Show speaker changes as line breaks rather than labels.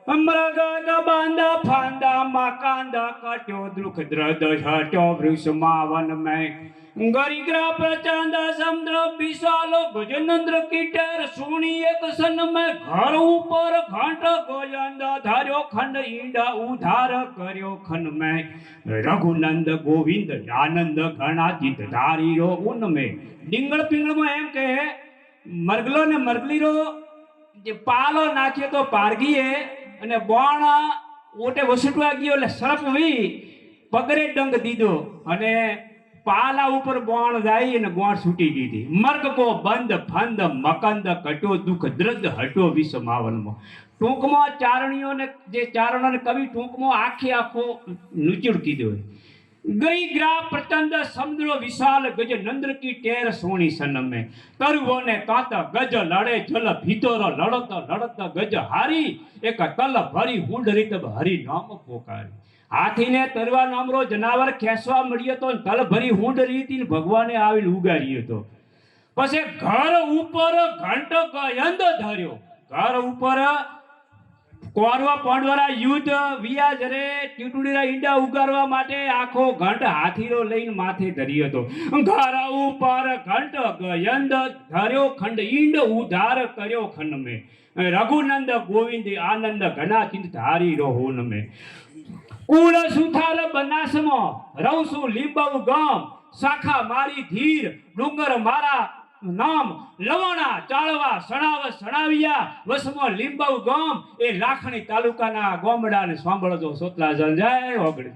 મૃગદ બાંધા ફાંદા માકાંદા કટ્યો દુઃખ દ્રદ હટ્યો વૃષમાં વન મેં ગરિગ્રા પ્રચંદ સમુદ્ર વિશાલો ગજનંદ્ર કીટર સુણી એક સન મેં ઘર ઉપર ઘંટ ગોયંદ ધાર્યો ખંડ ઈંડા ઉધાર કર્યો ખન મેં રઘુનંદ ગોવિંદ આનંદ ગણાતીત ધારીરો ઉન મેં ડીંગળ પિંગળમાં એમ કે મરગલો ને મરગલીરો જે પાલો નાખ્યો તો પારગીએ અને બોણ ઓટે વસુટવા ગયો એટલે સરપ વી પગરે ડંગ દીધો અને પાલા ઉપર બોણ જાય અને ગોણ છૂટી દીધી મર્ગ કો બંધ ફંદ મકંદ કટો દુઃખ દ્રદ હટો વિષમાવનમાં ટૂંકમાં ચારણીઓને જે ચારણોને કવિ ટૂંકમાં આખો નીચુડ કીધો ગઈ ગ્રા પ્રચંડ સમુદ્ર વિશાલ ગજ નંદ્ર કી ટેર સોણી સનમે તરુવો ને કાત ગજ લડે જલ ભીતરો લડત લડત ગજ હારી એક તલ ભરી હુંડ રીત હરી નામ પોકારી હાથીને તરવા નામરો જનાવર ખેસવા મળ્યો તો તલ ભરી હુંડ રીતિ ભગવાને આવીને ઉગાર્યો હતો પછી ઘર ઉપર ઘંટ ગયંદ ધર્યો ઘર ઉપર કોરવા પાંડવાના યુદ્ધ વિયા જરે ટીટુડીના ઈંડા ઉગારવા માટે આખો ઘંટ હાથીરો લઈને માથે ધર્યો હતો ઘર ઉપર ઘંટ ગયંદ ધર્યો ખંડ ઈંડ ઉધાર કર્યો ખંડ મેં રઘુનંદ ગોવિંદ આનંદ ઘના ચિંત ધારી રોહન મેં કુળ સુથાર બનાસમાં રવસુ લીંબવ ગામ શાખા મારી ધીર ડુંગર મારા નામ લવણા ચાળવા સણાવ સણાવિયા વસમાં લીંબવ ગામ એ લાખણી તાલુકાના ગોમડાને સાંભળજો સોતલા જય ઓગળી